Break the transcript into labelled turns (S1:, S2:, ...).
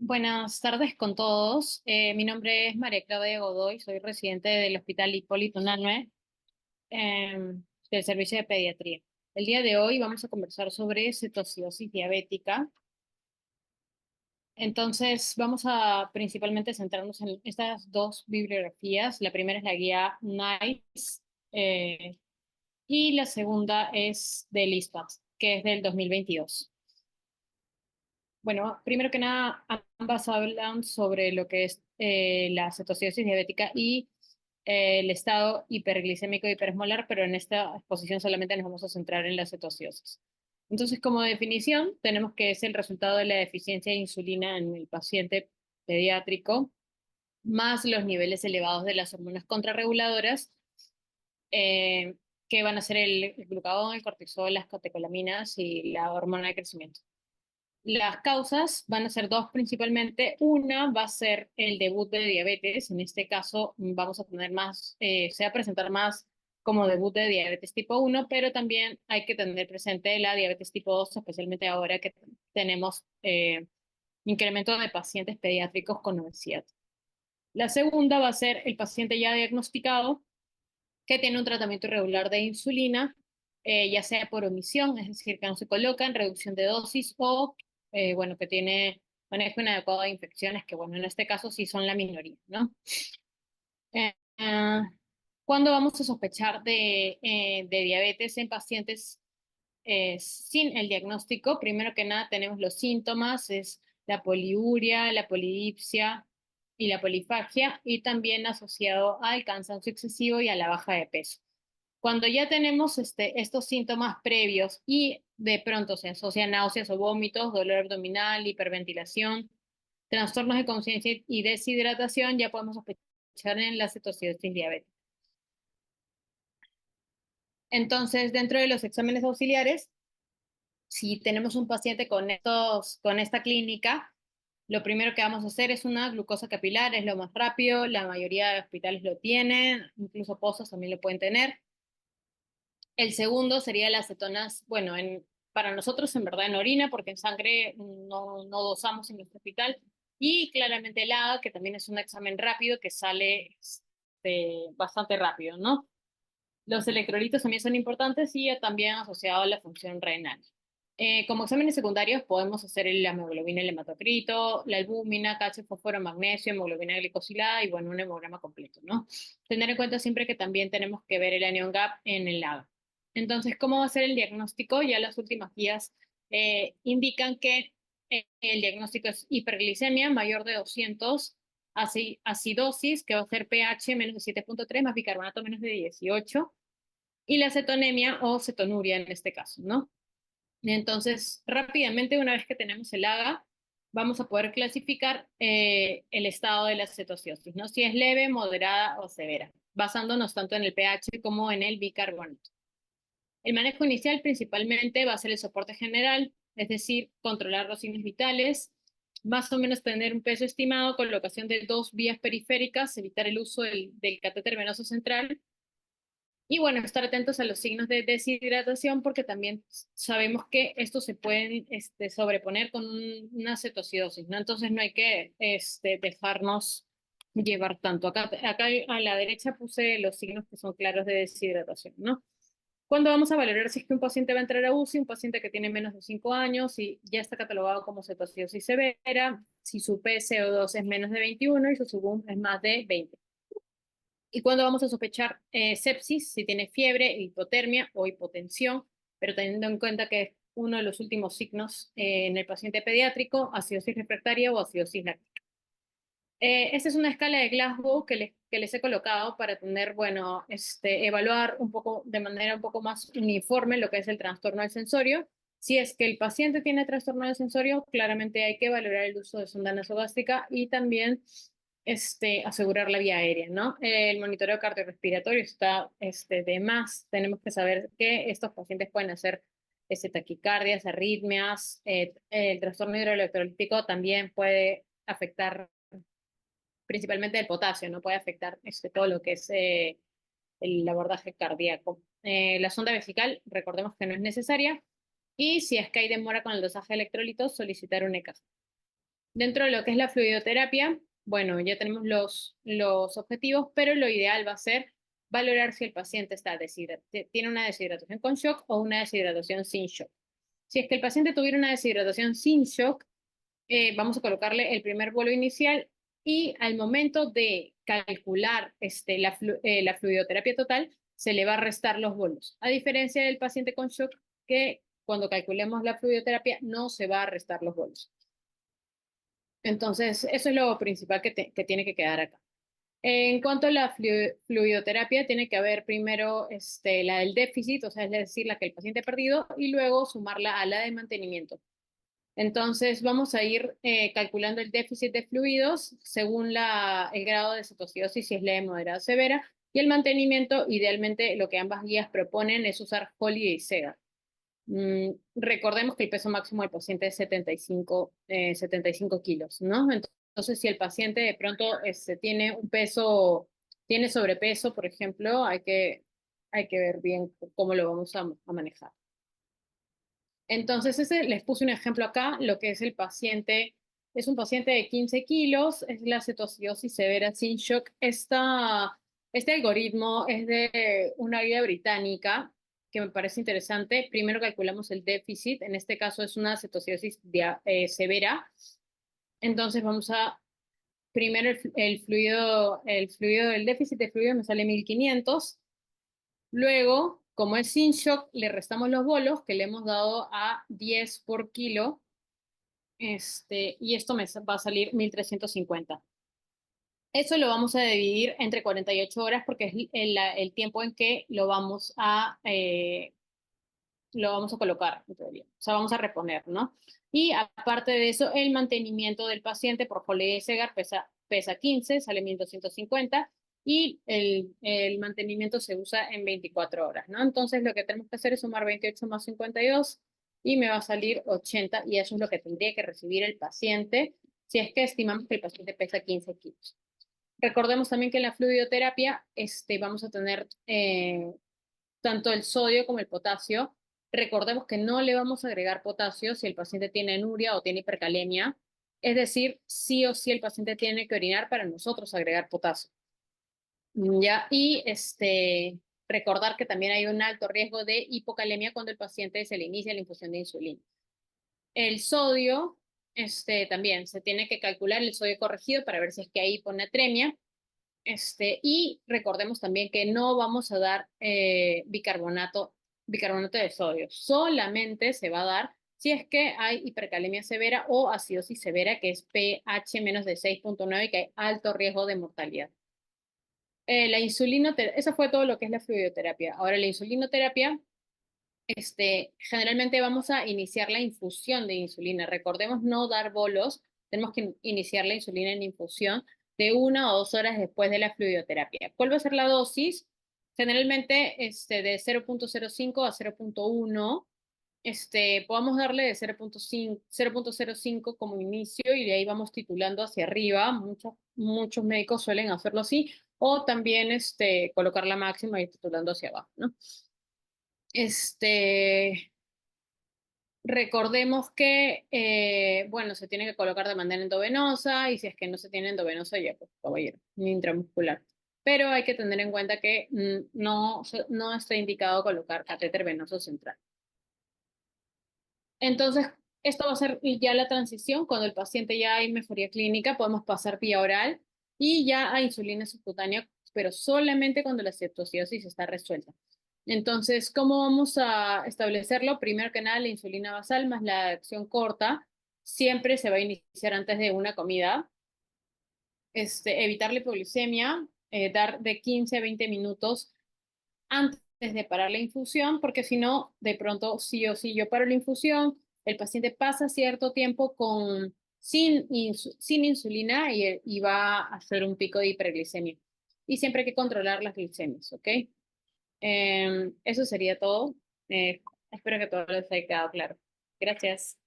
S1: Buenas tardes con todos. Mi nombre es María Claudia Godoy, soy residente del Hospital Hipólito Unanue, del Servicio de Pediatría. El día de hoy vamos a conversar sobre cetoacidosis diabética. Entonces, vamos a principalmente centrarnos en estas dos bibliografías. La primera es la guía NICE y la segunda es del ISPAS, que es del 2022. Bueno, primero que nada, ambas hablan sobre lo que es la cetoacidosis diabética y el estado hiperglicémico y hiperesmolar, pero en esta exposición solamente nos vamos a centrar en la cetoacidosis. Entonces, como definición, tenemos que es el resultado de la deficiencia de insulina en el paciente pediátrico, más los niveles elevados de las hormonas contrarreguladoras, eh, que van a ser el glucagón, el cortisol, las catecolaminas y la hormona de crecimiento. Las causas van a ser dos principalmente. Una va a ser el debut de diabetes. En este caso vamos a tener más, se va a presentar más como debut de diabetes tipo uno, pero también hay que tener presente la diabetes tipo 2, especialmente ahora que tenemos incremento de pacientes pediátricos con obesidad. La segunda va a ser el paciente ya diagnosticado que tiene un tratamiento irregular de insulina, ya sea por omisión, es decir, que no se coloca en reducción de dosis o, bueno, que tiene manejo inadecuado de infecciones, que bueno, en este caso sí son la minoría, ¿no? Eh, eh, ¿Cuándo vamos a sospechar de diabetes en pacientes sin el diagnóstico? Primero que nada tenemos los síntomas, es la poliuria, la polidipsia y la polifagia, y también asociado al cansancio excesivo y a la baja de peso. Cuando ya tenemos estos síntomas previos y de pronto se asocian náuseas o vómitos, dolor abdominal, hiperventilación, trastornos de conciencia y deshidratación, ya podemos sospechar en la cetoacidosis diabética. Entonces, dentro de los exámenes auxiliares, si tenemos un paciente con esta clínica, lo primero que vamos a hacer es una glucosa capilar, es lo más rápido, la mayoría de hospitales lo tienen, incluso pozos también lo pueden tener. El segundo sería las cetonas, bueno, para nosotros en verdad en orina, porque en sangre no dosamos en nuestro hospital. Y claramente el AGA, que también es un examen rápido que sale bastante rápido, ¿no? Los electrolitos también son importantes y también asociado a la función renal. Como exámenes secundarios podemos hacer la hemoglobina, el hematocrito, la albúmina, calcio, fósforo, magnesio, hemoglobina glicosilada y bueno, un hemograma completo, ¿no? Tener en cuenta siempre que también tenemos que ver el anion gap en el lado. Entonces, ¿cómo va a ser el diagnóstico? Ya las últimas guías indican que el diagnóstico es hiperglicemia mayor de 200, acidosis, que va a ser pH menos de 7.3 más bicarbonato menos de 18 y la cetonemia o cetonuria en este caso, ¿no? Entonces, rápidamente, una vez que tenemos el AGA, vamos a poder clasificar el estado de la cetoacidosis, ¿no? Si es leve, moderada o severa, basándonos tanto en el pH como en el bicarbonato. El manejo inicial principalmente va a ser el soporte general, es decir, controlar los signos vitales, más o menos tener un peso estimado, colocación de dos vías periféricas, evitar el uso del catéter venoso central. Y bueno, estar atentos a los signos de deshidratación porque también sabemos que estos se pueden sobreponer con una cetoacidosis, ¿no? Entonces no hay que dejarnos llevar tanto. Acá a la derecha puse los signos que son claros de deshidratación, ¿no? ¿Cuándo vamos a valorar si es que un paciente va a entrar a UCI? Un paciente que tiene menos de 5 años y ya está catalogado como cetoacidosis severa, si su PCO2 es menos de 21 y su SUBUM es más de 20. ¿Y cuándo vamos a sospechar sepsis? Si tiene fiebre, hipotermia o hipotensión, pero teniendo en cuenta que es uno de los últimos signos en el paciente pediátrico, acidosis refractaria o acidosis láctica. Esta es una escala de Glasgow que les he colocado para tener, bueno, evaluar un poco, de manera un poco más uniforme lo que es el trastorno del sensorio. Si es que el paciente tiene trastorno del sensorio, claramente hay que valorar el uso de sonda nasogástrica y también asegurar la vía aérea, ¿no? El monitoreo cardiorrespiratorio está de más. Tenemos que saber que estos pacientes pueden hacer taquicardias, arritmias, el trastorno hidroelectrolítico también puede afectar principalmente el potasio, no puede afectar todo lo que es el abordaje cardíaco. La sonda vesical, recordemos que no es necesaria, y si es que hay demora con el dosaje de electrolitos, solicitar un ECA. Dentro de lo que es la fluidoterapia, bueno, ya tenemos los objetivos, pero lo ideal va a ser valorar si el paciente tiene una deshidratación con shock o una deshidratación sin shock. Si es que el paciente tuviera una deshidratación sin shock, vamos a colocarle el primer vuelo inicial y al momento de calcular la fluidoterapia total, se le va a restar los bolos. A diferencia del paciente con shock, que cuando calculemos la fluidoterapia no se va a restar los bolos. Entonces, eso es lo principal que tiene que quedar acá. En cuanto a la fluidoterapia, tiene que haber primero la del déficit, o sea, es decir, la que el paciente ha perdido, y luego sumarla a la de mantenimiento. Entonces, vamos a ir calculando el déficit de fluidos según el grado de cetoacidosis, si es leve, moderada o severa, y el mantenimiento, idealmente, lo que ambas guías proponen es usar Holiday y Sega. Recordemos que el peso máximo del paciente es 75 kilos, ¿no? Entonces, si el paciente de pronto tiene un peso, tiene sobrepeso, por ejemplo, hay que ver bien cómo lo vamos a manejar. Entonces, les puse un ejemplo acá, lo que es el paciente, es un paciente de 15 kilos, es la cetoacidosis severa sin shock. Este algoritmo es de una guía británica que me parece interesante. Primero calculamos el déficit, en este caso es una cetoacidosis severa. Entonces primero el fluido del déficit de fluido me sale 1500. Luego, como es sin shock, le restamos los bolos que le hemos dado a 10 por kilo, y esto me va a salir 1350. Eso lo vamos a dividir entre 48 horas porque es el tiempo en que lo vamos a colocar, en teoría. O sea, vamos a reponer, ¿no? Y aparte de eso, el mantenimiento del paciente por Holiday Segar pesa 15, sale 1250, y el mantenimiento se usa en 24 horas, ¿no? Entonces, lo que tenemos que hacer es sumar 28 más 52 y me va a salir 80, y eso es lo que tendría que recibir el paciente si es que estimamos que el paciente pesa 15 kilos. Recordemos también que en la fluidoterapia vamos a tener tanto el sodio como el potasio. Recordemos que no le vamos a agregar potasio si el paciente tiene anuria o tiene hipercalemia. Es decir, sí o sí el paciente tiene que orinar para nosotros agregar potasio. Ya, y recordar que también hay un alto riesgo de hipocalemia cuando el paciente se le inicia la infusión de insulina. El sodio, también se tiene que calcular el sodio corregido para ver si es que hay hiponatremia. Y recordemos también que no vamos a dar bicarbonato de sodio. Solamente se va a dar si es que hay hipercalemia severa o acidosis severa, que es pH menos de 6.9 y que hay alto riesgo de mortalidad. Eso fue todo lo que es la fluidoterapia. Ahora, la insulinoterapia, generalmente vamos a iniciar la infusión de insulina. Recordemos no dar bolos, tenemos que iniciar la insulina en infusión de 1 o 2 horas después de la fluidoterapia. ¿Cuál va a ser la dosis? Generalmente de 0.05 a 0.1. Podemos darle de 0.05 como inicio y de ahí vamos titulando hacia arriba. Muchos médicos suelen hacerlo así, o también colocar la máxima y titulando hacia abajo, ¿no? Recordemos que, bueno, se tiene que colocar de manera endovenosa, y si es que no se tiene endovenosa, ya, pues, caballero, ni intramuscular. Pero hay que tener en cuenta que no está indicado colocar catéter venoso central. Entonces, esto va a ser ya la transición. Cuando el paciente ya hay mejoría clínica, podemos pasar vía oral y ya a insulina subcutánea, pero solamente cuando la cetoacidosis está resuelta. Entonces, ¿cómo vamos a establecerlo? Primero que nada, la insulina basal más la acción corta siempre se va a iniciar antes de una comida. Evitar la hipoglucemia, dar de 15 a 20 minutos antes de parar la infusión, porque si no, de pronto sí o sí yo paro la infusión, el paciente pasa cierto tiempo sin insulina y va a hacer un pico de hiperglicemia. Y siempre hay que controlar las glicemias, ¿ok? Eso sería todo. Espero que todo les haya quedado claro. Gracias.